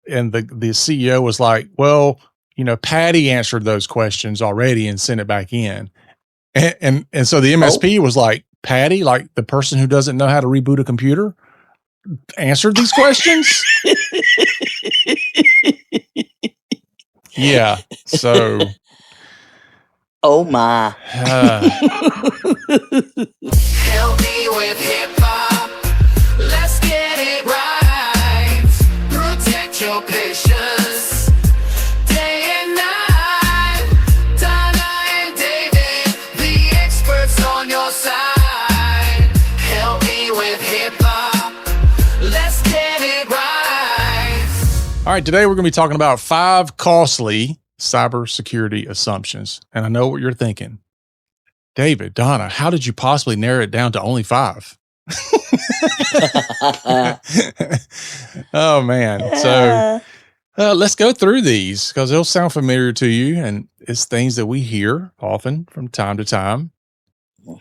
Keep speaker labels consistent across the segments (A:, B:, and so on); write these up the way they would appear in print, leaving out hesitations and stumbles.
A: and the CEO was like, well, Patty answered those questions already and sent it back in. And so the MSP was like, Patty, like the person who doesn't know how to reboot a computer, answered these questions? Yeah. So.
B: Oh my.
C: Help me with hip hop. Let's get it right. Protect your patience. Day and night. Donna and David, the experts on your side. Help me with hip hop. Let's get it right.
A: All right. Today we're going to be talking about 5 costly cybersecurity assumptions. And I know what you're thinking. David, Donna, how did you possibly narrow it down to only 5? Oh, man. So let's go through these because they'll sound familiar to you. And it's things that we hear often from time to time.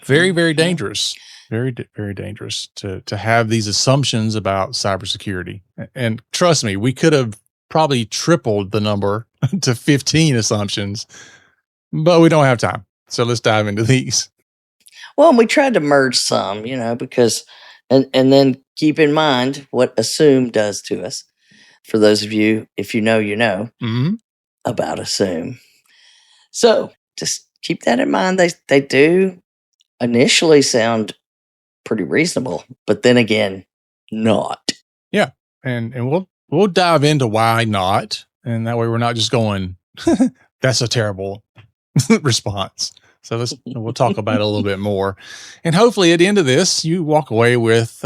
A: Very, very dangerous. Very, very dangerous to have these assumptions about cybersecurity. And trust me, we could have probably tripled the number to 15 assumptions, but we don't have time. So let's dive into these.
B: Well, we tried to merge some, because, and then keep in mind what assume does to us. For those of you, if you know about assume. So just keep that in mind. They do initially sound pretty reasonable, but then again, not.
A: Yeah. And we'll dive into why not. And that way we're not just going, that's a terrible response. So we'll talk about it a little bit more. And hopefully at the end of this, you walk away with,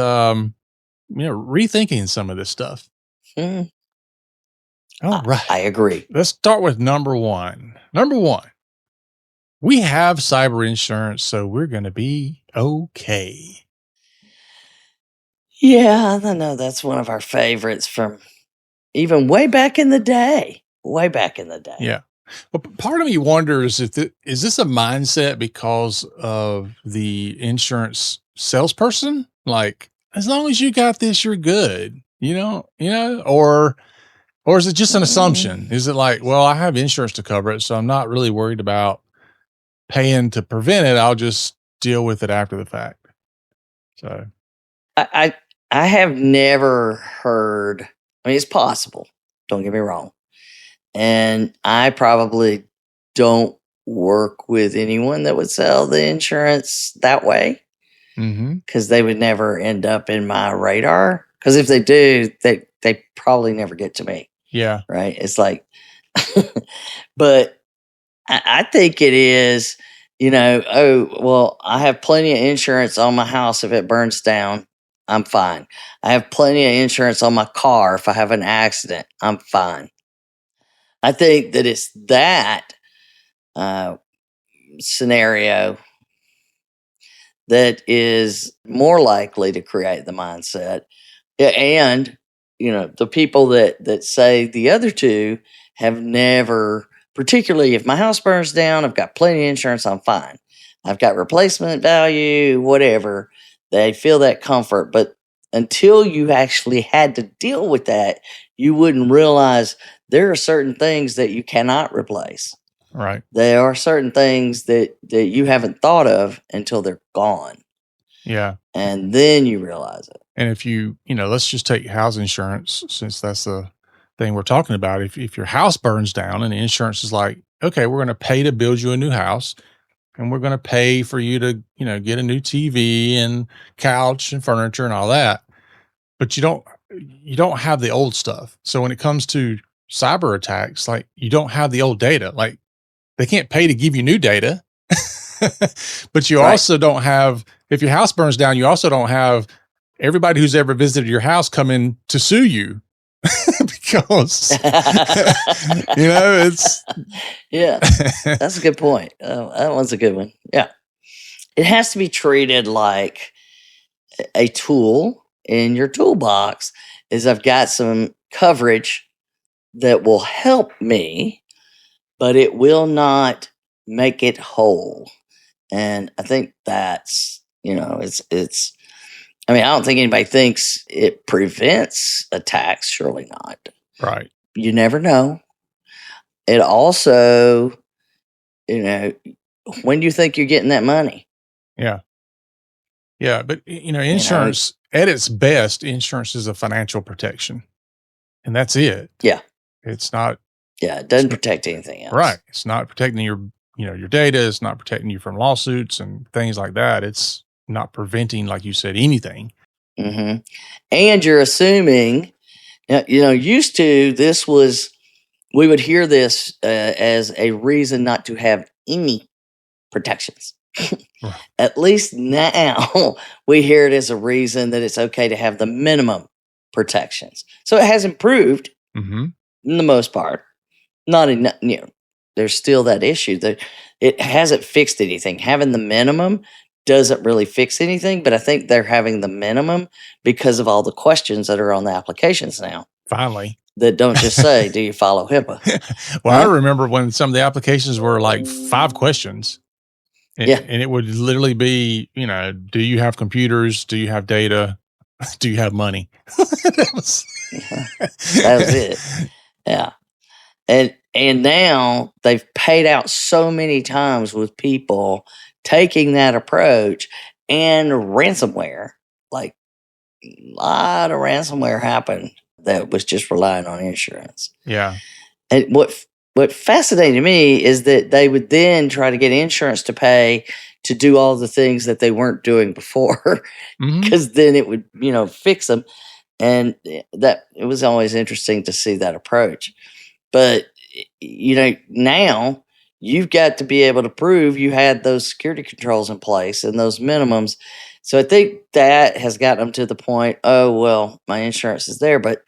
A: rethinking some of this stuff. All right.
B: I agree.
A: Let's start with number 1. Number 1, we have cyber insurance, so we're going to be okay.
B: Yeah, I know that's one of our favorites from even way back in the day.
A: Yeah. Well, part of me wonders is this a mindset because of the insurance salesperson? Like, as long as you got this, you're good, or is it just an assumption? Is it like, well, I have insurance to cover it, so I'm not really worried about paying to prevent it. I'll just deal with it after the fact. So
B: I have never heard, it's possible. Don't get me wrong. And I probably don't work with anyone that would sell the insurance that way because they would never end up in my radar. Because if they do, they probably never get to me.
A: Yeah.
B: Right. It's like, but I think it is, I have plenty of insurance on my house. If it burns down, I'm fine. I have plenty of insurance on my car. If I have an accident, I'm fine. I think that it's that scenario that is more likely to create the mindset. And, the people that say the other two have never, particularly if my house burns down, I've got plenty of insurance, I'm fine. I've got replacement value, whatever. They feel that comfort. But until you actually had to deal with that, you wouldn't realize there are certain things that you cannot replace.
A: Right.
B: There are certain things that you haven't thought of until they're gone.
A: Yeah.
B: And then you realize it.
A: And if let's just take house insurance, since that's the thing we're talking about. If your house burns down and the insurance is like, okay, we're going to pay to build you a new house and we're going to pay for you to, get a new TV and couch and furniture and all that. But you don't have the old stuff. So when it comes to cyber attacks, like you don't have the old data, like they can't pay to give you new data, but you also don't have, if your house burns down, you also don't have everybody who's ever visited your house come in to sue you because, it's.
B: Yeah, that's a good point. That one's a good one. Yeah. It has to be treated like a tool in your toolbox is I've got some coverage that will help me, but it will not make it whole. And I think that's, I don't think anybody thinks it prevents attacks. Surely not.
A: Right.
B: You never know. It also, when do you think you're getting that money?
A: Yeah. Yeah. But,
B: You know,
A: insurance at its best, insurance is a financial protection, and that's it.
B: yeah,
A: It's not,
B: yeah, it doesn't protect anything else.
A: right. It's not protecting your, your data. It's not protecting you from lawsuits and things like that. It's not preventing, like you said, anything.
B: Hmm. And you're assuming, used to this was, we would hear this as a reason not to have any protections.
A: Right.
B: At least now we hear it as a reason that it's okay to have the minimum protections. So it has improved
A: Mm-hmm.
B: in the most part. Not enough, there's still that issue that it hasn't fixed anything. Having the minimum doesn't really fix anything, but I think they're having the minimum because of all the questions that are on the applications now
A: Finally.
B: that don't just say, do you follow HIPAA?
A: Well, I
B: Huh?
A: remember when some of the applications were like 5 questions.
B: Yeah.
A: And it would literally be, do you have computers? Do you have data? Do you have money? That was
B: it. Yeah. And now they've paid out so many times with people taking that approach, and ransomware, like a lot of ransomware happened that was just relying on insurance.
A: Yeah.
B: And what fascinated me is that they would then try to get insurance to pay to do all the things that they weren't doing before,
A: Mhm.
B: because then it would, fix them. And that it was always interesting to see that approach. But now you've got to be able to prove you had those security controls in place and those minimums. So I think that has gotten them to the point, oh, well, my insurance is there, but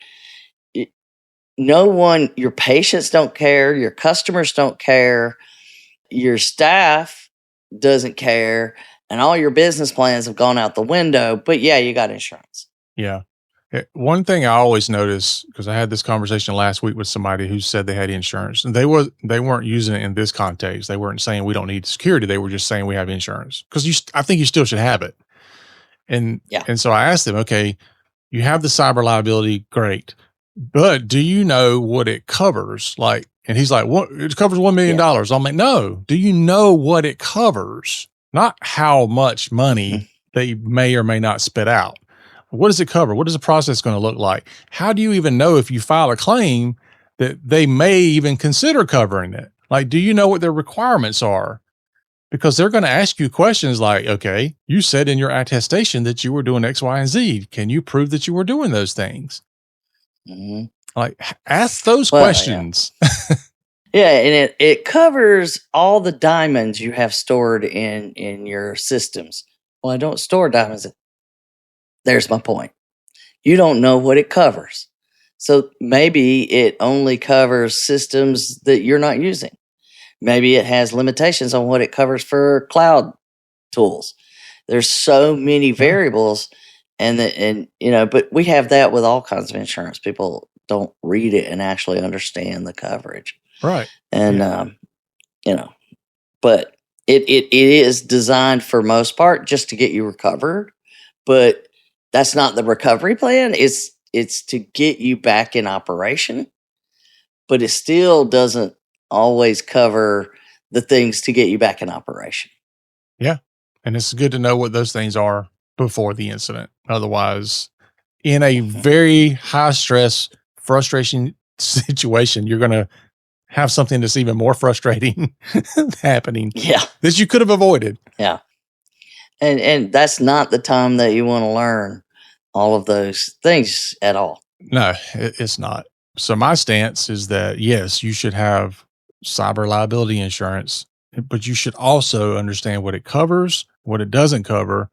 B: no one, your patients don't care, your customers don't care, your staff doesn't care, and all your business plans have gone out the window. But yeah, you got insurance.
A: Yeah. One thing I always notice, because I had this conversation last week with somebody who said they had insurance, and they weren't using it in this context. They weren't saying we don't need security. They were just saying we have insurance, because I think you still should have it. And
B: Yeah.
A: and so I asked them, okay, you have the cyber liability, great, but do you know what it covers? Like, and he's like, what? It covers $1 million. I'm like, no. Do you know what it covers? Not how much money they may or may not spit out. What does it cover? What is the process going to look like? How do you even know if you file a claim that they may even consider covering it? Like, do you know what their requirements are? Because they're going to ask you questions like, okay, you said in your attestation that you were doing X, Y, and Z. Can you prove that you were doing those things?
B: Mm-hmm.
A: Like, ask those questions.
B: Yeah, and it covers all the diamonds you have stored in your systems. Well, I don't store diamonds. There's my point. You don't know what it covers. So maybe it only covers systems that you're not using. Maybe it has limitations on what it covers for cloud tools. There's so many variables, but we have that with all kinds of insurance. People don't read it and actually understand the coverage.
A: Right.
B: And but it is designed for most part just to get you recovered, but that's not the recovery plan. It's to get you back in operation, but it still doesn't always cover the things to get you back in operation.
A: Yeah. And it's good to know what those things are before the incident. Otherwise, in a very high stress, frustration situation, you're going to have something that's even more frustrating happening.
B: Yeah.
A: That you could have avoided.
B: Yeah. And that's not the time that you want to learn all of those things at all.
A: No, it's not. So my stance is that, yes, you should have cyber liability insurance, but you should also understand what it covers, what it doesn't cover,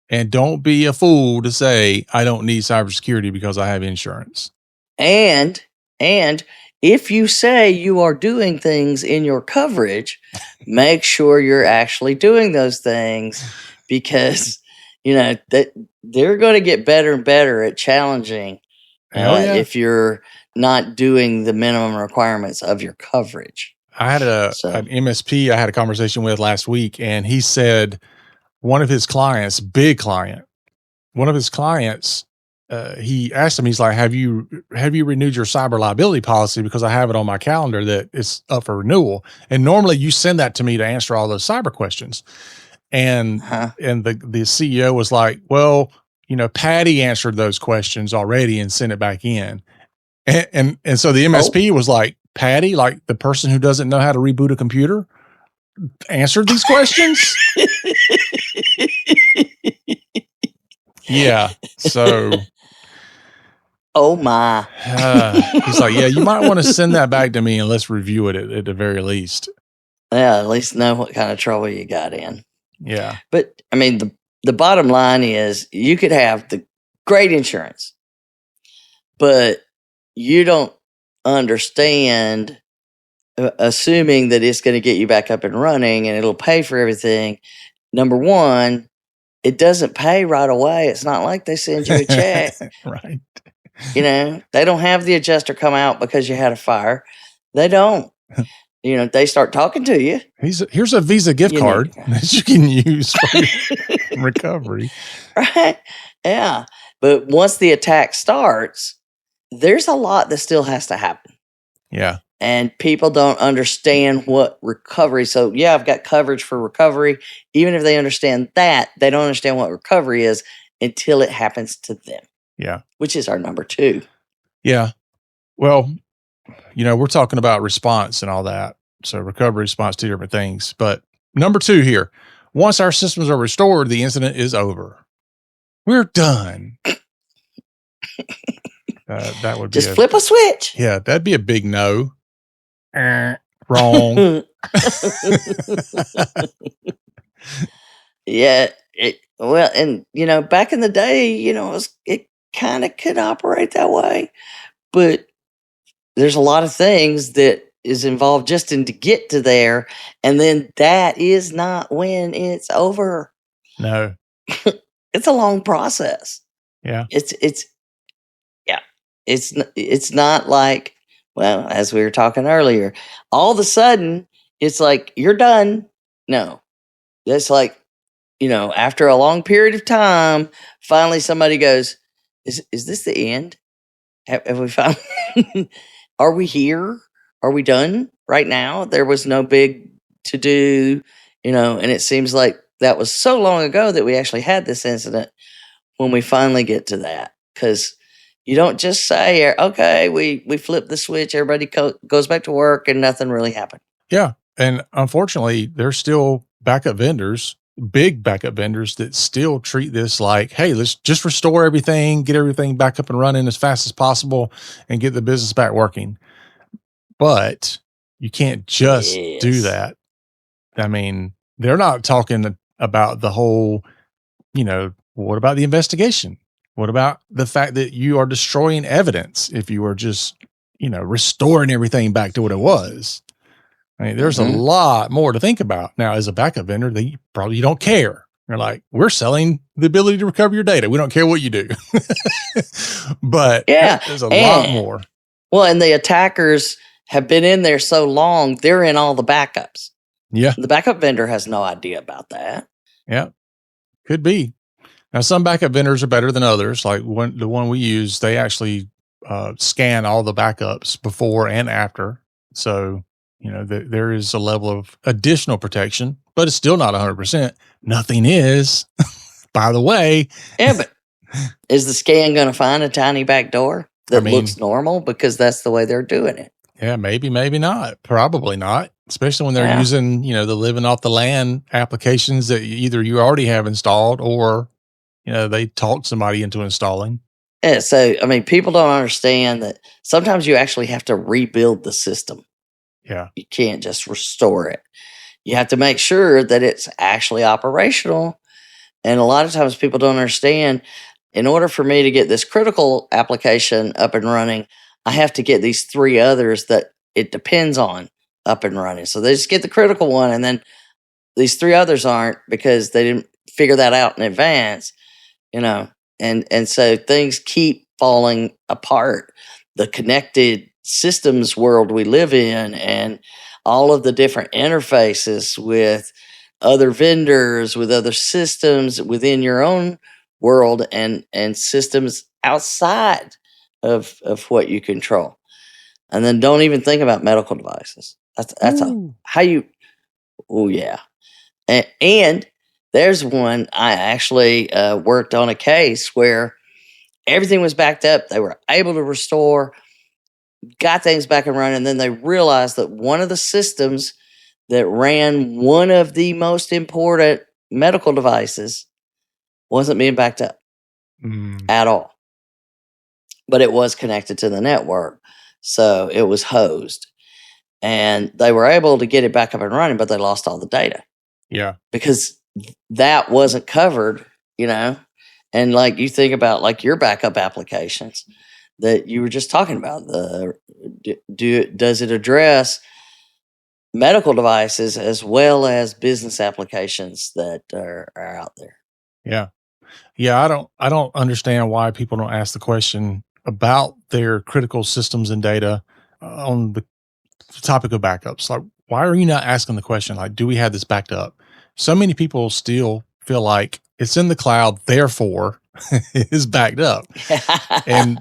A: and don't be a fool to say, I don't need cybersecurity because I have insurance.
B: And if you say you are doing things in your coverage, make sure you're actually doing those things, because that they're going to get better and better at challenging if you're not doing the minimum requirements of your coverage.
A: I had an MSP I had a conversation with last week, and he said one of his clients, big client, one of his clients he asked him, he's like, have you renewed your cyber liability policy? Because I have it on my calendar that it's up for renewal. And normally you send that to me to answer all those cyber questions. And,
B: Uh-huh.
A: and the CEO was like, well, Patty answered those questions already and sent it back in. And so the MSP was like, Patty, like the person who doesn't know how to reboot a computer, answered these questions. Yeah. So,
B: oh my.
A: he's like, yeah, you might want to send that back to me and let's review it at the very least.
B: Yeah, at least know what kind of trouble you got in.
A: Yeah.
B: But I mean, the bottom line is you could have the great insurance, but you don't understand, assuming that it's going to get you back up and running and it'll pay for everything. Number one, it doesn't pay right away. It's not like they send you a check.
A: Right.
B: They don't have the adjuster come out because you had a fire. They don't. They start talking to you.
A: Here's a Visa gift card that you can use for your recovery.
B: Right. Yeah. But once the attack starts, there's a lot that still has to happen.
A: Yeah.
B: And people don't understand what recovery. So yeah, I've got coverage for recovery. Even if they understand that, they don't understand what recovery is until it happens to them.
A: Yeah.
B: Which is our number 2.
A: Yeah. Well, we're talking about response and all that. So recovery, response, 2 different things. But number 2 here, once our systems are restored, the incident is over. We're done. That would be
B: just flip a switch.
A: Yeah, that'd be a big no. Wrong.
B: Yeah. And back in the day, it kind of could operate that way, but there's a lot of things that is involved just to get to there, and then that is not when it's over.
A: No.
B: It's a long process.
A: Yeah.
B: It's not like, well, as we were talking earlier, all of a sudden it's like you're done. No. It's like, after a long period of time, finally somebody goes, is this the end? Have we found are we here? Are we done right now? There was no big to do, and it seems like that was so long ago that we actually had this incident when we finally get to that. Because you don't just say, okay, we flip the switch, everybody goes back to work, and nothing really happened.
A: Yeah. And unfortunately, there's still backup vendors, big backup vendors that still treat this like, hey, let's just restore everything, get everything back up and running as fast as possible and get the business back working. But you can't just do that. I mean, they're not talking about the whole, what about the investigation? What about the fact that you are destroying evidence if you are just, restoring everything back to what it was? I mean, there's a lot more to think about. Now, as a backup vendor, you don't care. They're like, we're selling the ability to recover your data. We don't care what you do. But there's a lot more.
B: Well, and the attackers have been in there so long, they're in all the backups.
A: Yeah.
B: The backup vendor has no idea about that.
A: Yeah. Could be. Now, some backup vendors are better than others. Like the one we use, they actually scan all the backups before and after. So, there is a level of additional protection, but it's still not 100%. Nothing is, by the way.
B: Yeah, but is the scan going to find a tiny back door that looks normal because that's the way they're doing it?
A: Yeah, maybe not. Probably not, especially when they're using, the living off the land applications that either you already have installed or, they talked somebody into installing.
B: Yeah, so, I mean, people don't understand that sometimes you actually have to rebuild the system.
A: Yeah.
B: You can't just restore it. You have to make sure that it's actually operational. And a lot of times people don't understand, in order for me to get this critical application up and running, I have to get these 3 others that it depends on up and running. So they just get the critical one, and then these 3 others aren't because they didn't figure that out in advance, and so things keep falling apart. The connected systems world we live in, and all of the different interfaces with other vendors, with other systems within your own world, and systems outside of what you control. And then don't even think about medical devices. That's
A: Ooh.
B: how you. Oh yeah, and there's one I actually worked on a case where everything was backed up. They were able to restore, got things back and running. And then they realized that one of the systems that ran one of the most important medical devices wasn't being backed up
A: Mm.
B: at all, but it was connected to the network. So it was hosed. And they were able to get it back up and running, but they lost all the data
A: Yeah.
B: because that wasn't covered, you know? And like you think about like your backup applications that you were just talking about, does it address medical devices as well as business applications that are out there?
A: Yeah. Yeah. I don't understand why people don't ask the question about their critical systems and data on the topic of backups. Like, why are you not asking the question, like, do we have this backed up? So many people still feel like it's in the cloud, therefore it is backed up. And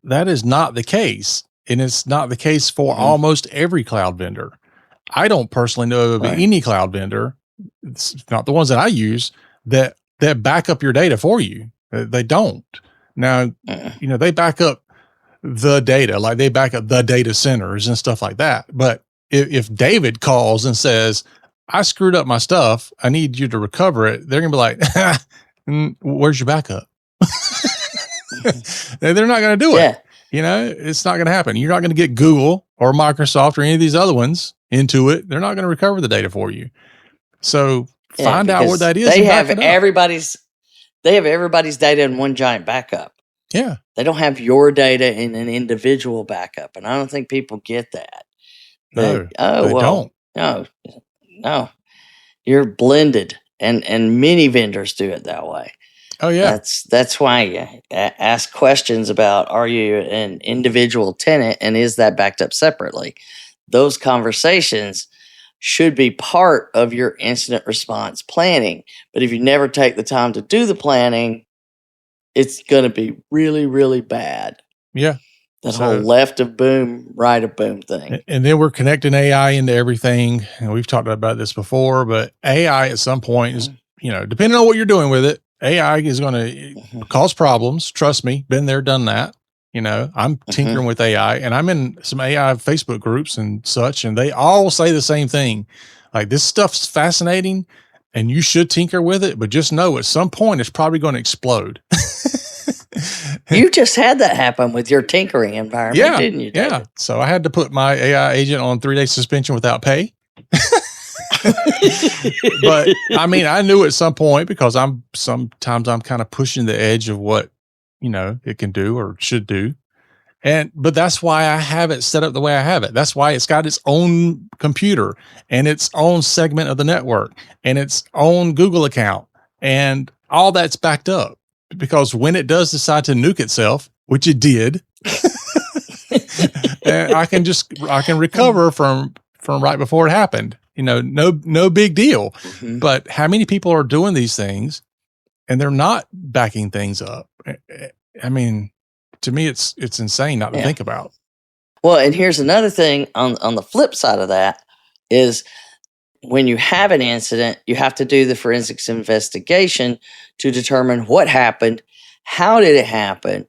A: that is not the case. And it's not the case for almost every cloud vendor. I don't personally know of
B: Right.
A: any cloud vendor, it's not the ones that I use, that back up your data for you. They don't. Now, they back up the data, like they back up the data centers and stuff like that. But if David calls and says, I screwed up my stuff, I need you to recover it, they're going to be like, where's your backup? They're not going to do it. It's not going to happen. You're not going to get Google or Microsoft or any of these other ones into it. They're not going to recover the data for you. So find out what that is.
B: They have everybody's data in one giant backup.
A: Yeah.
B: They don't have your data in an individual backup. And I don't think people get that.
A: No, they don't.
B: No. You're blended. And many vendors do it that way.
A: Oh yeah.
B: That's why you ask questions about, are you an individual tenant and is that backed up separately? Those conversations should be part of your incident response planning. But if you never take the time to do the planning, it's going to be really, really bad.
A: Yeah.
B: That whole left of boom, right of boom thing.
A: And then we're connecting AI into everything. And we've talked about this before, but AI at some point is, depending on what you're doing with it, AI is going to cause problems. Trust me, been there, done that. I'm tinkering with AI, and I'm in some AI Facebook groups and such, and they all say the same thing. Like, this stuff's fascinating and you should tinker with it, but just know at some point it's probably going to explode.
B: You just had that happen with your tinkering environment, didn't you, David?
A: Yeah. So I had to put my AI agent on 3-day suspension without pay. But I mean, I knew at some point, because sometimes I'm kind of pushing the edge of what, it can do or should do. But that's why I have it set up the way I have it. That's why it's got its own computer and its own segment of the network and its own Google account, and all that's backed up, because when it does decide to nuke itself, which it did, I can recover from right before it happened. No big deal. But how many people are doing these things and they're not backing things up? I mean, to me, it's insane not to think about.
B: Well, and here's another thing on the flip side of that is, when you have an incident, you have to do the forensics investigation to determine what happened, how did it happen,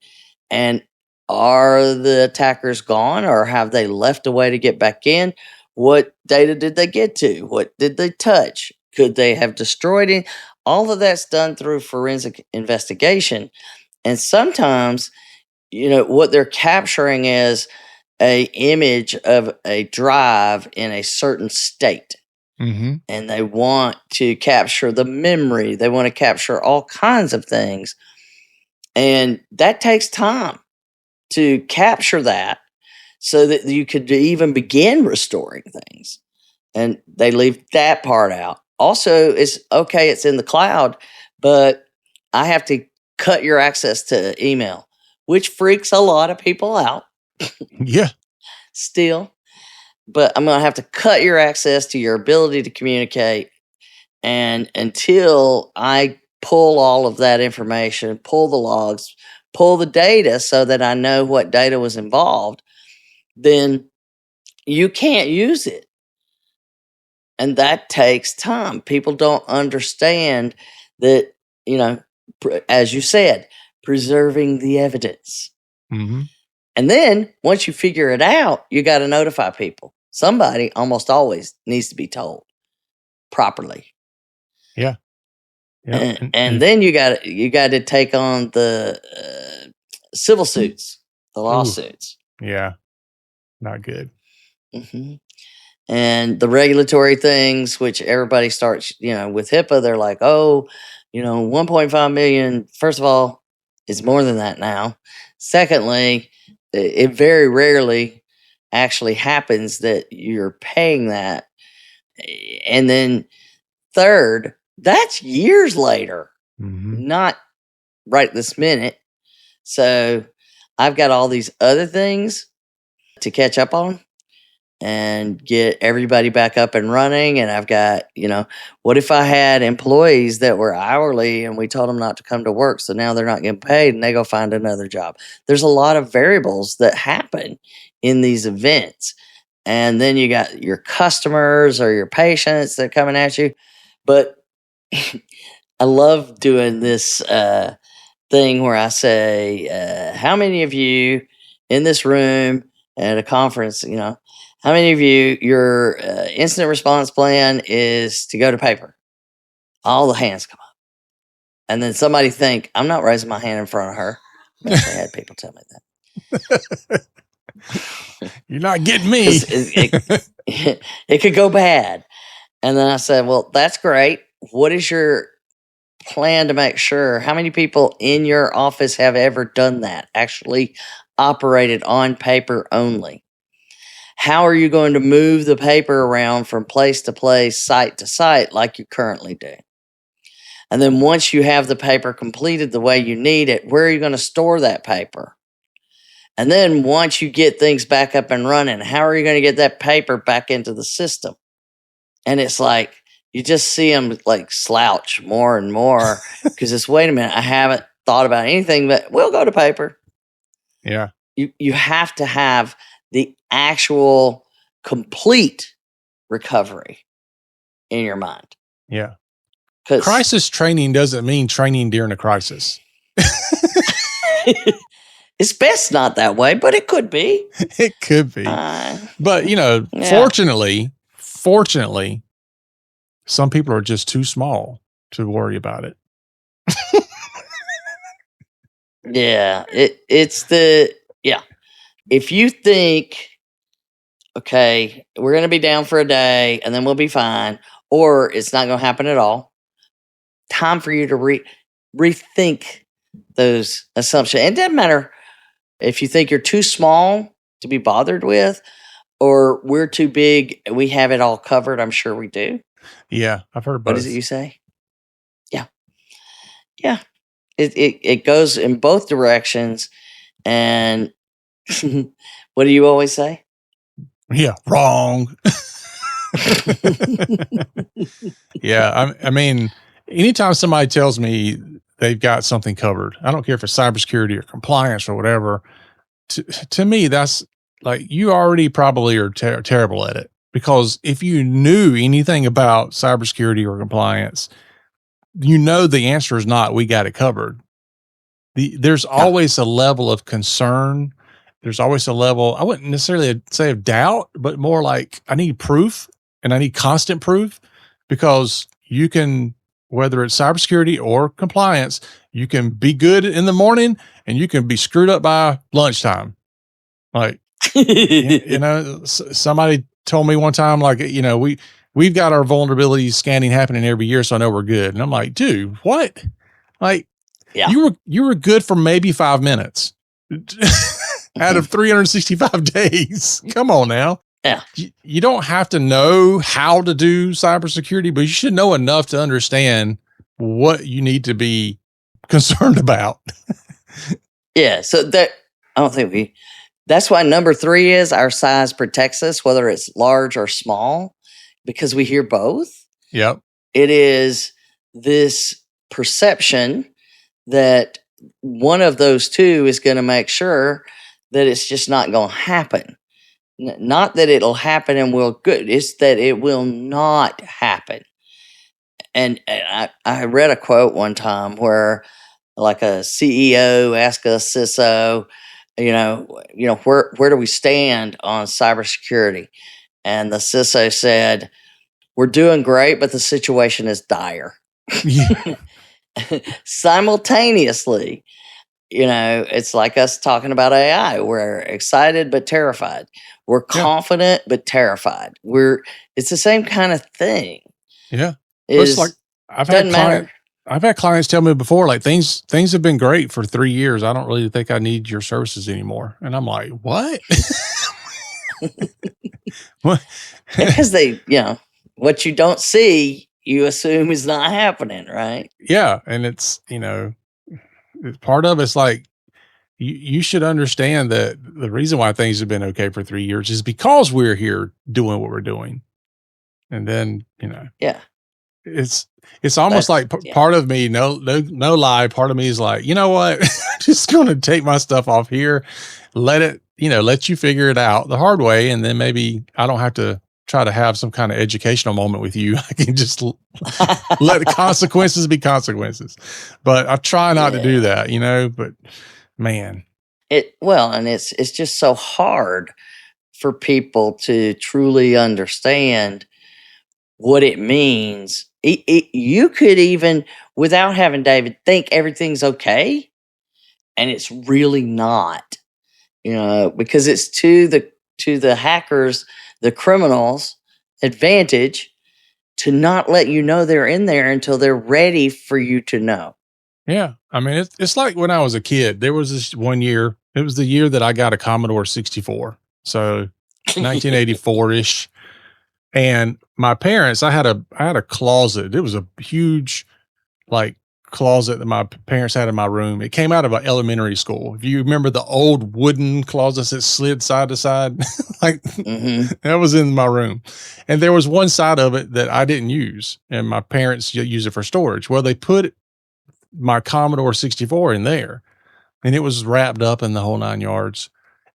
B: and are the attackers gone, or have they left a way to get back in? What data did they get to? What did they touch? Could they have destroyed it? All of that's done through forensic investigation. And sometimes, what they're capturing is an image of a drive in a certain state. And they want to capture the memory. They want to capture all kinds of things. And that takes time to capture that so that you could even begin restoring things. And they leave that part out. Also, it's okay, it's in the cloud, but I have to cut your access to email, which freaks a lot of people out.
A: Yeah.
B: Still. But I'm going to have to cut your access to your ability to communicate. And until I pull all of that information, pull the logs, pull the data so that I know what data was involved, then you can't use it. And that takes time. People don't understand that, as you said, preserving the evidence.
A: Mm-hmm.
B: And then once you figure it out, you got to notify people. Somebody almost always needs to be told properly.
A: Yeah. Yeah.
B: And then you got to take on the civil suits, the lawsuits.
A: Yeah. Not good.
B: Mm-hmm. And the regulatory things, which everybody starts, with HIPAA, they're like, 1.5 million. First of all, it's more than that now. Secondly, it very rarely actually happens that you're paying that. And then third, that's years later, not right this minute. So I've got all these other things to catch up on and get everybody back up and running. And I've got, what if I had employees that were hourly and we told them not to come to work, so now they're not getting paid and they go find another job? There's a lot of variables that happen in these events. And then you got your customers or your patients that are coming at you. But I love doing this thing where I say, how many of you in this room at a conference, how many of you, your incident response plan is to go to paper? All the hands come up. And then somebody think, I'm not raising my hand in front of her. I've actually had people tell me that.
A: You're not getting me.
B: It could go bad. And then I said, well, that's great. What is your plan to make sure? How many people in your office have ever done that? Actually operated on paper only? How are you going to move the paper around from place to place, site to site, like you currently do? And then once you have the paper completed the way you need it, where are you going to store that paper? And then once you get things back up and running, how are you going to get that paper back into the system? And it's like, you just see them like slouch more and more because it's, wait a minute, I haven't thought about anything, but we'll go to paper.
A: Yeah.
B: You have to have the actual complete recovery in your mind.
A: Yeah. Crisis training doesn't mean training during a crisis.
B: It's best not that way, but it could be.
A: It could be. But, fortunately, some people are just too small to worry about it.
B: Yeah. If you think, okay, we're going to be down for a day and then we'll be fine, or it's not going to happen at all, time for you to rethink those assumptions. It doesn't matter if you think you're too small to be bothered with, or we're too big, we have it all covered. I'm sure we do.
A: Yeah, I've heard both.
B: What is it you say? Yeah. Yeah. It goes in both directions. And what do you always say?
A: Yeah, wrong. Yeah, I mean, anytime somebody tells me they've got something covered, I don't care if it's cybersecurity or compliance or whatever, to me, that's like, you already probably are terrible at it. Because if you knew anything about cybersecurity or compliance, the answer is not, we got it covered. There's always a level of concern. There's always a level, I wouldn't necessarily say of doubt, but more like, I need proof, and I need constant proof, because you can, whether it's cybersecurity or compliance, you can be good in the morning and you can be screwed up by lunchtime. Like, somebody told me one time, like, we've got our vulnerability scanning happening every year, so I know we're good. And I'm like, dude, what? Like, you were good for maybe 5 minutes out of 365 days. Come on now.
B: Yeah.
A: You don't have to know how to do cybersecurity, but you should know enough to understand what you need to be concerned about.
B: Yeah. So that's why number 3 is our size protects us, whether it's large or small, because we hear both.
A: Yep.
B: It is this perception that one of those two is going to make sure that it's just not going to happen. Not that it'll happen and will good. It's that it will not happen. And I read a quote one time where, like, a CEO asked a CISO, where do we stand on cybersecurity? And the CISO said, "We're doing great, but the situation is dire."
A: Yeah.
B: Simultaneously, it's like us talking about AI. We're excited but terrified. We're
A: Yeah.
B: confident but terrified. It's the same kind of thing.
A: Yeah. It's like I've had clients tell me before, like, things have been great for 3 years. I don't really think I need your services anymore. And I'm like, what? What?
B: Because what you don't see, you assume is not happening, right?
A: Yeah. And it's, part of it's like, you should understand that the reason why things have been okay for 3 years is because we're here doing what we're doing. And then,
B: Yeah.
A: it's almost like part of me, no lie. Part of me is like, you know what? I'm just going to take my stuff off here, let you figure it out the hard way. And then maybe I don't have to try to have some kind of educational moment with you. I can just let the consequences be consequences, but I try not to do that, but man,
B: and it's just so hard for people to truly understand what it means. You could even, without having David, think everything's okay, and it's really not. Because it's to the hackers, the criminals' advantage to not let you know they're in there until they're ready for you to know.
A: Yeah. I mean, it's like when I was a kid, there was this one year, it was the year that I got a Commodore 64. So 1984-ish. And my parents, I had a closet. It was a huge, like, closet that my parents had in my room. It came out of an elementary school. If you remember the old wooden closets that slid side to side, like that was in my room. And there was one side of it that I didn't use, and my parents use it for storage. Well, they put my Commodore 64 in there, and it was wrapped up in the whole 9 yards.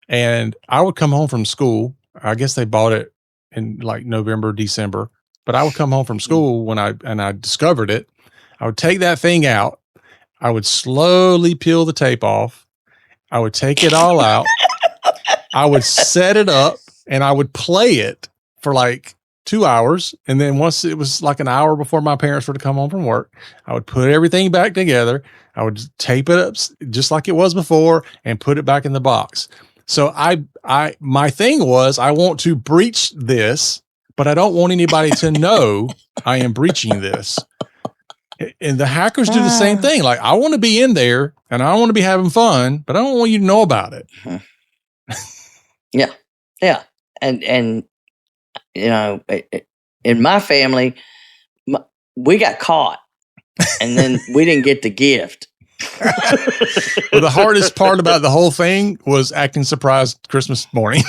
A: And I would come home from school. I guess they bought it in like November, December, but I would come home from school when I discovered it. I would take that thing out. I would slowly peel the tape off. I would take it all out. I would set it up, and I would play it for like 2 hours. And then once it was like an hour before my parents were to come home from work, I would put everything back together. I would tape it up just like it was before and put it back in the box. So my thing was, I want to breach this, but I don't want anybody to know I am breaching this. And the hackers do the same thing. Like, I want to be in there and I want to be having fun, but I don't want you to know about it.
B: Yeah. Yeah. And in my family, we got caught, and then we didn't get the gift.
A: Well, the hardest part about the whole thing was acting surprised Christmas morning.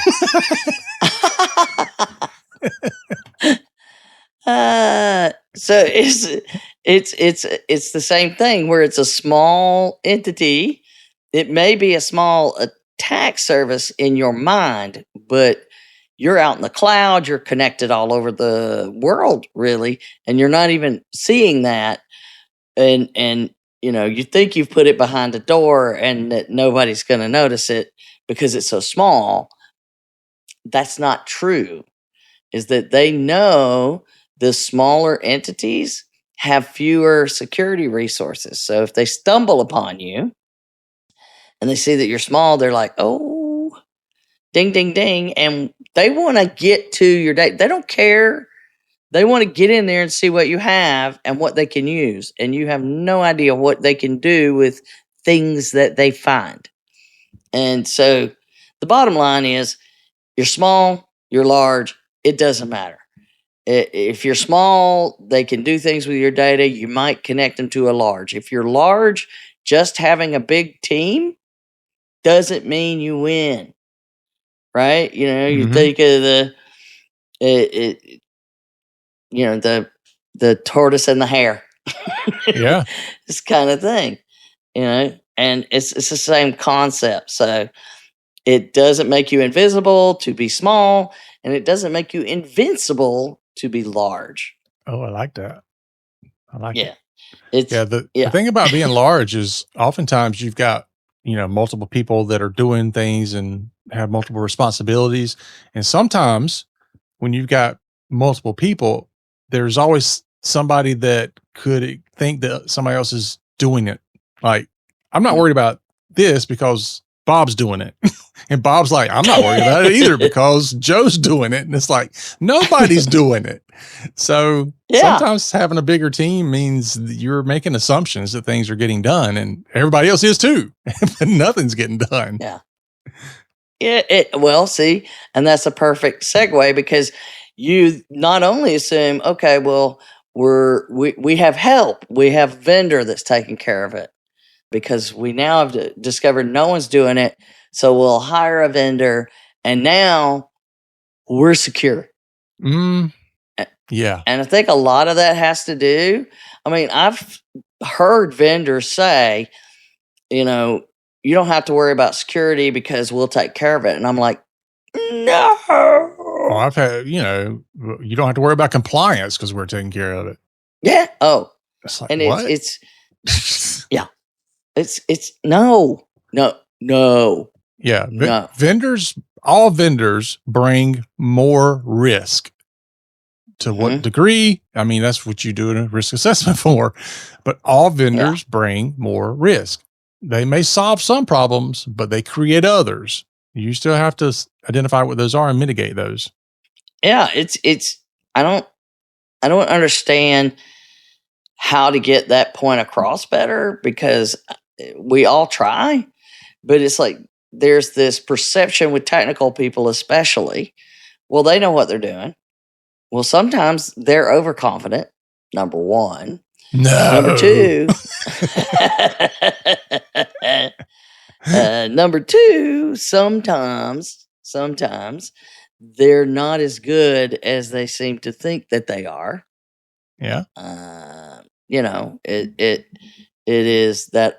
B: So it's the same thing where it's a small entity. It may be a small attack service in your mind, but you're out in the cloud. You're connected all over the world, really, and you're not even seeing that. And you think you've put it behind a door and that nobody's going to notice it because it's so small. That's not true. Is that they know the smaller entities have fewer security resources. So if they stumble upon you and they see that you're small, they're like, oh, ding, ding, ding. And they want to get to your data. They don't care. They want to get in there and see what you have and what they can use. And you have no idea what they can do with things that they find. And so the bottom line is, you're small, you're large, it doesn't matter. If you're small, they can do things with your data. You might connect them to a large. If you're large, just having a big team doesn't mean you win, right? You think of the tortoise and the hare.
A: Yeah.
B: This kind of thing, and it's the same concept. So it doesn't make you invisible to be small, and it doesn't make you invincible to be large.
A: Oh, I like that. I like it.
B: Yeah. It's
A: Yeah, the
B: yeah.
A: thing about being large is oftentimes you've got, multiple people that are doing things and have multiple responsibilities. And sometimes when you've got multiple people, there's always somebody that could think that somebody else is doing it. Like, I'm not worried about this because Bob's doing it. And Bob's like, I'm not worried about it either because Joe's doing it. And it's like, nobody's doing it. So
B: Yeah.
A: sometimes having a bigger team means that you're making assumptions that things are getting done and everybody else is too, but nothing's getting done.
B: Yeah. Well, see, and that's a perfect segue because you not only assume, okay, well, we have help, we have a vendor that's taking care of it because we now have discovered no one's doing it, so we'll hire a vendor, and now we're secure.
A: Yeah.
B: And I think a lot of that has to do. I mean, I've heard vendors say, you don't have to worry about security because we'll take care of it. And I'm like, no.
A: Oh, I've had, you don't have to worry about compliance because we're taking care of it.
B: Yeah. Oh,
A: It's like,
B: and
A: what?
B: it's yeah. It's no.
A: Yeah.
B: No.
A: All vendors bring more risk. To what degree? I mean, that's what you do a risk assessment for. But all vendors bring more risk. They may solve some problems, but they create others. You still have to identify what those are and mitigate those.
B: Yeah, it's I don't understand how to get that point across better because we all try, but it's like there's this perception with technical people especially. Well, they know what they're doing. Well, sometimes they're overconfident, number one.
A: No.
B: Number two, number two, sometimes they're not as good as they seem to think that they are.
A: Yeah.
B: It is that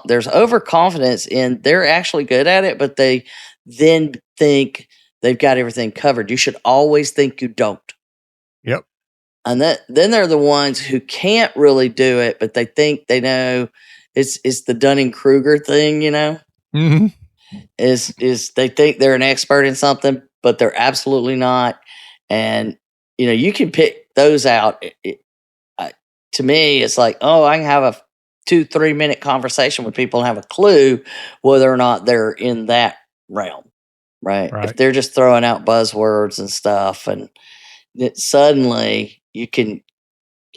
B: there's overconfidence in they're actually good at it, but they then think they've got everything covered. You should always think you don't.
A: Yep.
B: And then they're the ones who can't really do it, but they think they know. It's the Dunning-Kruger thing,
A: Mm-hmm.
B: Is they think they're an expert in something, but they're absolutely not. And you can pick those out. To me, it's like, oh, I can have a 2-3 minute conversation with people and have a clue whether or not they're in that realm, right? If they're just throwing out buzzwords and stuff, and suddenly you can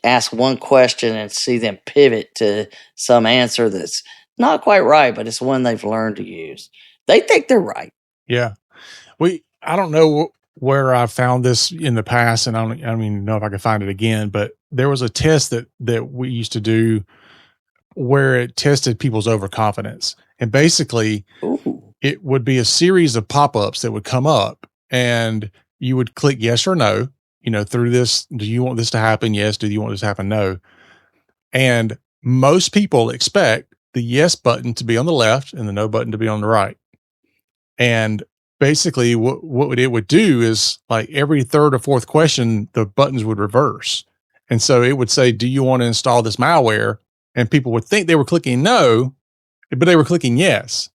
B: ask one question and see them pivot to some answer that's not quite right, but it's one they've learned to use. They think they're right.
A: Yeah. I don't know where I found this in the past, and I don't even know if I can find it again, but there was a test that we used to do where it tested people's overconfidence. And basically it would be a series of pop-ups that would come up and you would click yes or no, through this. Do you want this to happen? Yes. Do you want this to happen? No. And most people expect the yes button to be on the left and the no button to be on the right. And basically what it would do is like every third or fourth question, the buttons would reverse. And so it would say, do you want to install this malware? And people would think they were clicking no, but they were clicking yes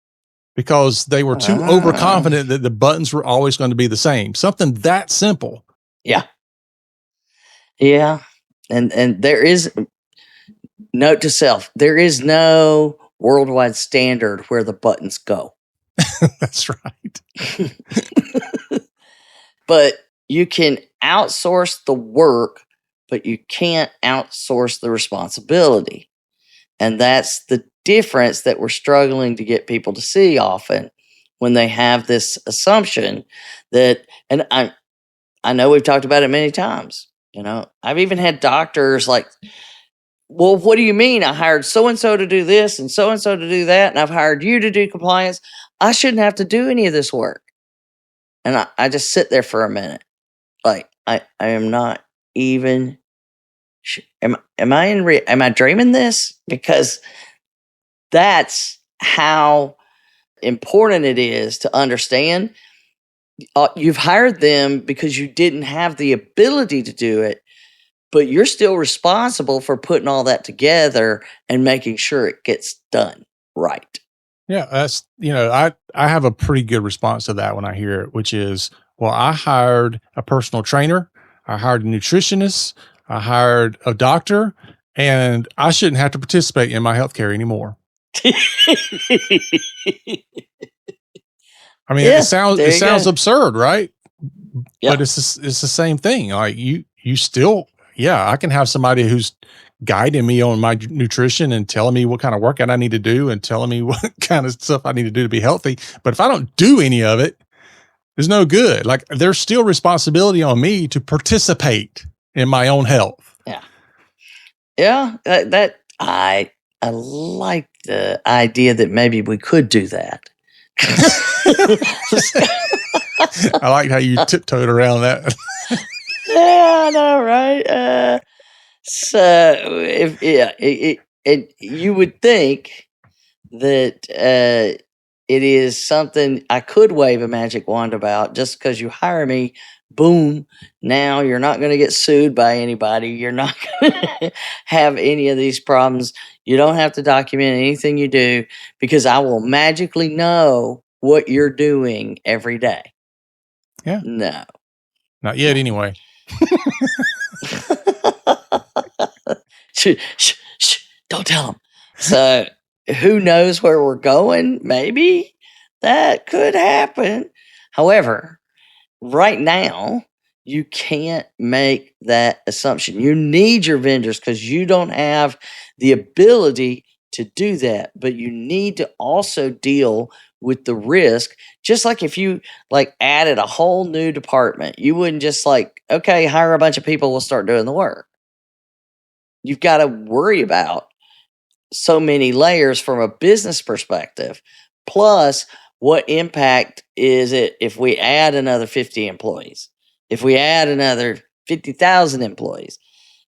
A: because they were too overconfident that the buttons were always going to be the same. Something that simple.
B: Yeah. Yeah. And there is, note to self, there is no worldwide standard where the buttons go.
A: That's right.
B: But you can outsource the work, but you can't outsource the responsibility. And that's the difference that we're struggling to get people to see often when they have this assumption that, and I know we've talked about it many times. I've even had doctors like, well, what do you mean? I hired so-and-so to do this and so-and-so to do that, and I've hired you to do compliance. I shouldn't have to do any of this work. And I just sit there for a minute. Like, I am not even am I am I dreaming this? Because that's how important it is to understand. You've hired them because you didn't have the ability to do it, but you're still responsible for putting all that together and making sure it gets done right.
A: Yeah, that's, I have a pretty good response to that when I hear it, which is, well, I hired a personal trainer, I hired a nutritionist, I hired a doctor, and I shouldn't have to participate in my healthcare anymore. I mean,
B: Yeah,
A: it sounds absurd, right?
B: Yeah.
A: But it's the same thing. Like you still, yeah, I can have somebody who's guiding me on my nutrition and telling me what kind of workout I need to do and telling me what kind of stuff I need to do to be healthy. But if I don't do any of it, it's no good. Like there's still responsibility on me to participate in my own health.
B: Yeah. Yeah. I like the idea that maybe we could do that.
A: I like how you tiptoed around that.
B: Yeah, I know, right? So you would think that it is something I could wave a magic wand about. Just because you hire me, boom, now you're not going to get sued by anybody. You're not going to have any of these problems. You don't have to document anything you do because I will magically know what you're doing every day.
A: Yeah.
B: No.
A: Not yet, anyway.
B: Shh, don't tell them. So who knows where we're going? Maybe that could happen. However, right now, you can't make that assumption. You need your vendors because you don't have the ability to do that, but you need to also deal with the risk. Just like if you added a whole new department, you wouldn't just okay, hire a bunch of people, we'll start doing the work. You've got to worry about so many layers from a business perspective. Plus, what impact is it if we add another 50 employees? If we add another 50,000 employees?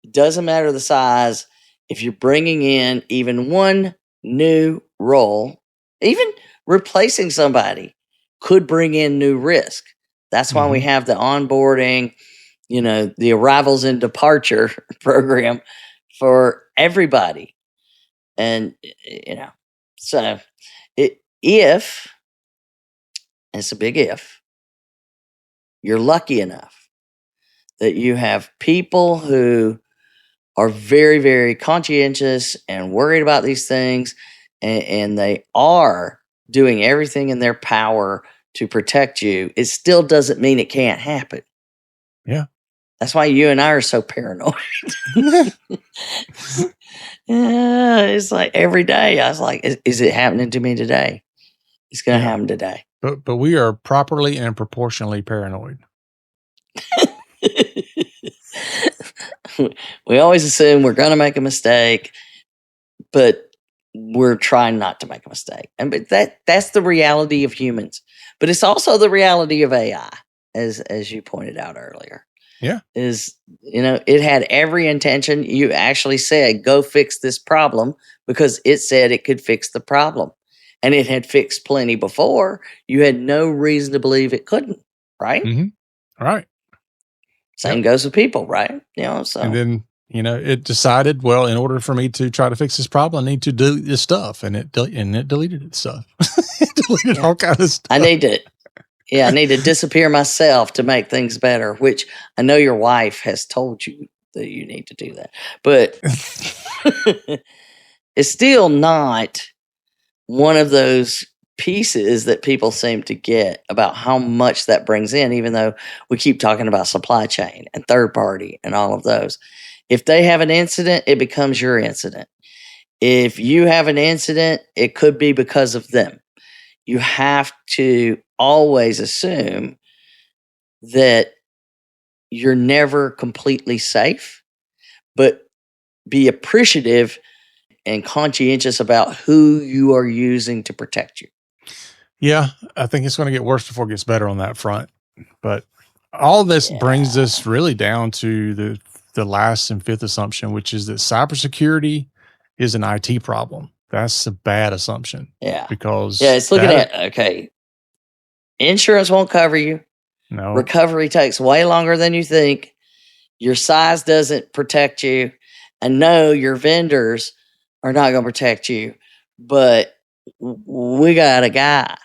B: It doesn't matter the size. If you're bringing in even one new role, even replacing somebody could bring in new risk. That's why we have the onboarding, the arrivals and departure program for everybody. And, so if, it's a big if, you're lucky enough that you have people who are very, very conscientious and worried about these things, and they are doing everything in their power to protect you, it still doesn't mean it can't happen.
A: Yeah.
B: That's why you and I are so paranoid. Yeah, it's like every day I was like, is it happening to me today? It's going to happen today.
A: But we are properly and proportionally paranoid.
B: We always assume we're going to make a mistake, but we're trying not to make a mistake. But that's the reality of humans. But it's also the reality of AI, as you pointed out earlier.
A: Yeah.
B: It had every intention. You actually said, go fix this problem because it said it could fix the problem. And it had fixed plenty before. You had no reason to believe it couldn't, right?
A: Mm-hmm. Right.
B: Same goes with people, right? So.
A: And then, it decided, well, in order for me to try to fix this problem, I need to delete this stuff. And it deleted its stuff. It deleted all kinds of stuff.
B: I need to disappear myself to make things better, which I know your wife has told you that you need to do that. But it's still not one of those pieces that people seem to get about how much that brings in, even though we keep talking about supply chain and third party and all of those. If they have an incident, it becomes your incident. If you have an incident, it could be because of them. You have to always assume that you're never completely safe, but be appreciative and conscientious about who you are using to protect you.
A: Yeah, I think it's going to get worse before it gets better on that front. But all this brings us really down to the the last and fifth assumption, which is that cybersecurity is an IT problem. That's a bad assumption.
B: Yeah.
A: Because
B: it's looking at, okay, insurance won't cover you.
A: no,
B: Recovery takes way longer than you think. Your size doesn't protect you. And no, your vendors are not going to protect you. But we got a guy.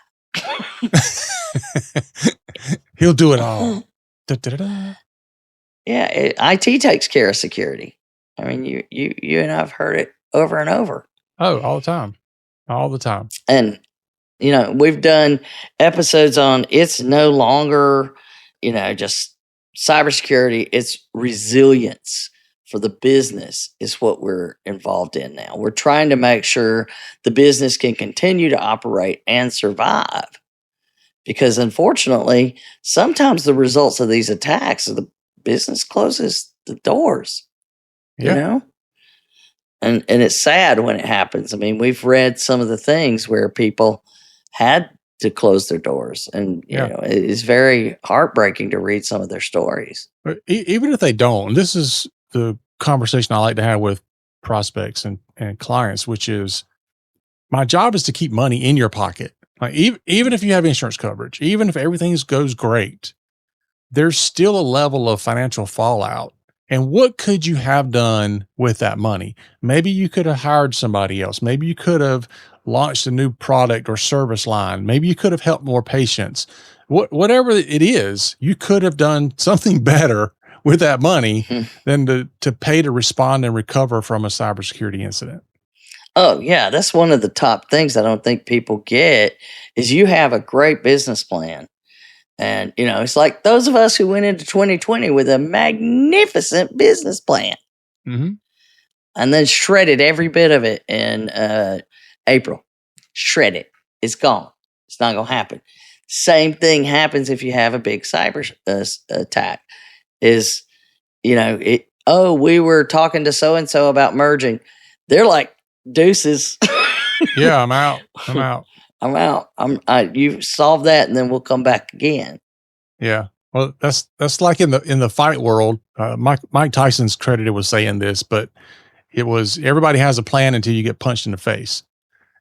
A: he'll do it all. Da-da-da-da.
B: Yeah, IT takes care of security. I mean, you and I've heard it over and over.
A: Oh, all the time.
B: And we've done episodes on it's no longer, just cybersecurity. It's resilience for the business is what we're involved in now. We're trying to make sure the business can continue to operate and survive. Because unfortunately, sometimes the results of these attacks are the business closes the doors,
A: Yeah.
B: And it's sad when it happens. I mean, we've read some of the things where people had to close their doors, and it is very heartbreaking to read some of their stories.
A: But even if they don't, and this is the conversation I like to have with prospects and clients, which is my job is to keep money in your pocket. Like even if you have insurance coverage, even if everything goes great, there's still a level of financial fallout. And what could you have done with that money? Maybe you could have hired somebody else. Maybe you could have launched a new product or service line. Maybe you could have helped more patients. Whatever it is, you could have done something better with that money than to pay to respond and recover from a cybersecurity incident.
B: Oh, yeah. That's one of the top things I don't think people get is you have a great business plan. And, it's like those of us who went into 2020 with a magnificent business plan
A: Mm-hmm.
B: and then shredded every bit of it in April. Shred it. It's gone. It's not going to happen. Same thing happens if you have a big cyber attack is, we were talking to so-and-so about merging. They're like, deuces.
A: Yeah, I'm out.
B: I'm out. You solve that, and then we'll come back again.
A: Yeah. Well, that's like in the fight world. Mike Tyson's credited with saying this, but it was everybody has a plan until you get punched in the face,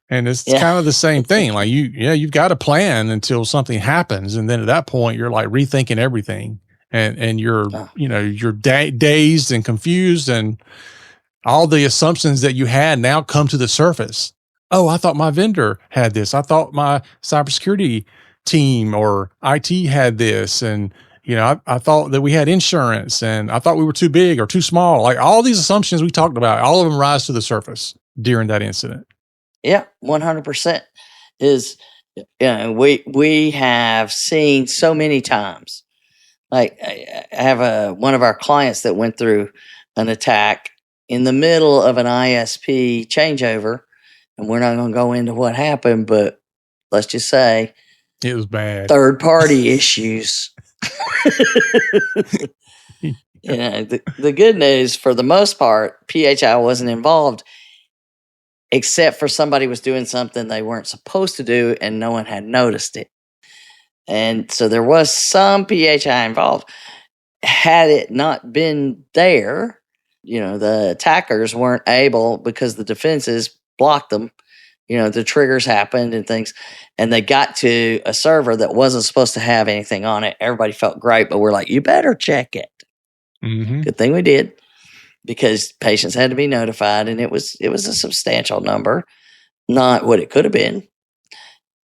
A: and it's kind of the same thing. Like you've got a plan until something happens, and then at that point you're like rethinking everything, and you're you're dazed and confused, and all the assumptions that you had now come to the surface. Oh, I thought my vendor had this. I thought my cybersecurity team or IT had this. And, I thought that we had insurance, and I thought we were too big or too small. Like all these assumptions we talked about, all of them rise to the surface during that incident.
B: Yeah, 100% is, we have seen so many times. Like I have one of our clients that went through an attack in the middle of an ISP changeover. And we're not going to go into what happened, but let's just say
A: it was bad.
B: Third-party issues. The good news, for the most part, PHI wasn't involved, except for somebody was doing something they weren't supposed to do, and no one had noticed it. And so there was some PHI involved. Had it not been there, the attackers weren't able, because the defenses blocked them. The triggers happened and things, and they got to a server that wasn't supposed to have anything on it. Everybody felt great, but we're like, you better check it.
A: Mm-hmm.
B: Good thing we did, because patients had to be notified, and it was a substantial number, not what it could have been.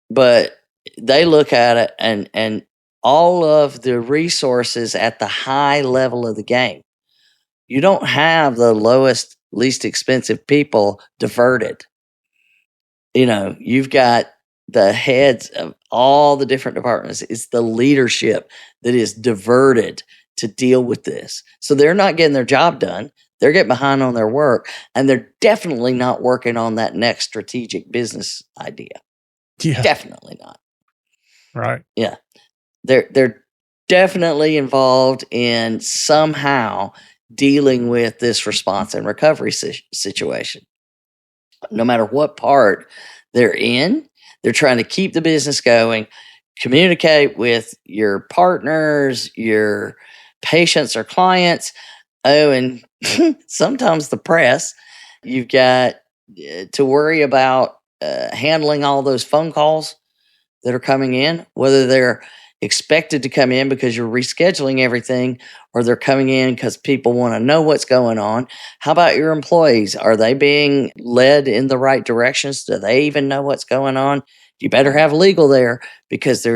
B: But they look at it and all of the resources at the high level of the game. You don't have the lowest, least expensive people diverted. You've got the heads of all the different departments. It's the leadership that is diverted to deal with this. So they're not getting their job done. They're getting behind on their work, and they're definitely not working on that next strategic business idea.
A: Yeah.
B: Definitely not.
A: Right.
B: Yeah. They're definitely involved in somehow dealing with this response and recovery situation. No matter what part they're in, they're trying to keep the business going, communicate with your partners, your patients or clients, Oh, and sometimes the press. You've got to worry about handling all those phone calls that are coming in, whether they're expected to come in because you're rescheduling everything or they're coming in because people want to know what's going on. How about your employees? Are they being led in the right directions? Do they even know what's going on? You better have legal there because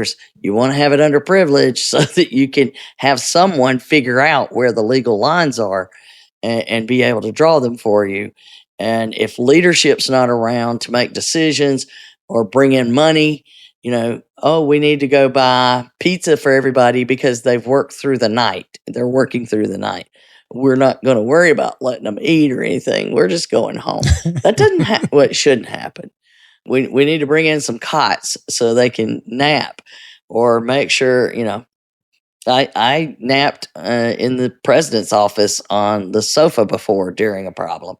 B: you want to have it under privilege so that you can have someone figure out where the legal lines are and be able to draw them for you. And if leadership's not around to make decisions or bring in money, we need to go buy pizza for everybody because they've worked through the night. They're working through the night. We're not going to worry about letting them eat or anything. We're just going home. That doesn't what shouldn't happen. We need to bring in some cots so they can nap or make sure, I napped in the president's office on the sofa before during a problem.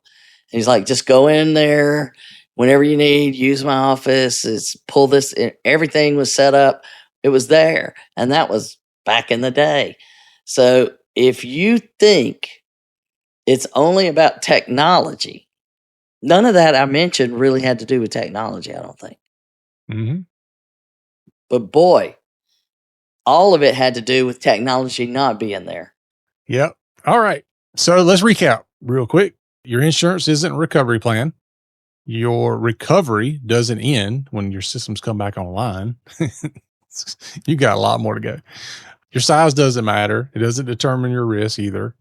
B: He's like, just go in there whenever you need, use my office, pull this. Everything was set up. It was there. And that was back in the day. So if you think it's only about technology, none of that I mentioned really had to do with technology, I don't think.
A: Mm-hmm.
B: But boy, all of it had to do with technology not being there.
A: Yep. All right. So let's recap real quick. Your insurance isn't a recovery plan. Your recovery doesn't end when your systems come back online. You got a lot more to go. Your size doesn't matter. It doesn't determine your risk either.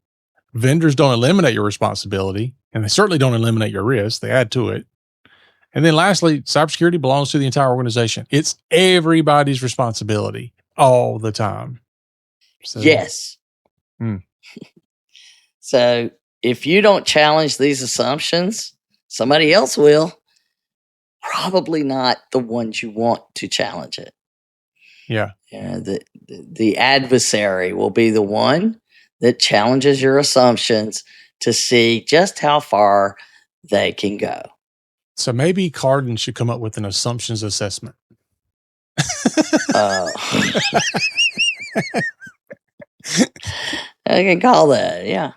A: Vendors don't eliminate your responsibility, and they certainly don't eliminate your risk. They add to it. And then lastly, cybersecurity belongs to the entire organization. It's everybody's responsibility all the time. So,
B: yes. So if you don't challenge these assumptions, somebody else will. Probably not the ones you want to challenge it.
A: Yeah.
B: The adversary will be the one that challenges your assumptions to see just how far they can go.
A: So maybe Carden should come up with an assumptions assessment.
B: I can call that. Yeah.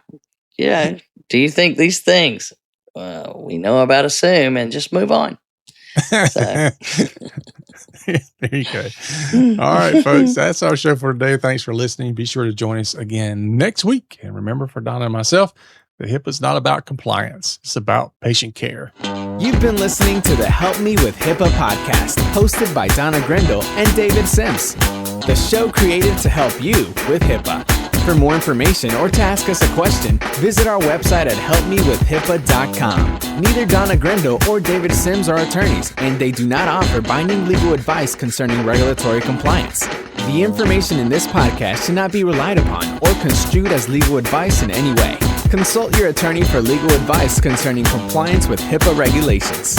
B: Yeah. Do you think these things? We know about assume and just move on. So.
A: There you go. All right, folks. That's our show for today. Thanks for listening. Be sure to join us again next week. And remember, for Donna and myself, the HIPAA's not about compliance. It's about patient care.
D: You've been listening to the Help Me with HIPAA podcast, hosted by Donna Grindle and David Sims. The show created to help you with HIPAA. For more information or to ask us a question, visit our website at helpmewithhipaa.com. Neither Donna Grindle or David Sims are attorneys, and they do not offer binding legal advice concerning regulatory compliance. The information in this podcast should not be relied upon or construed as legal advice in any way. Consult your attorney for legal advice concerning compliance with HIPAA regulations.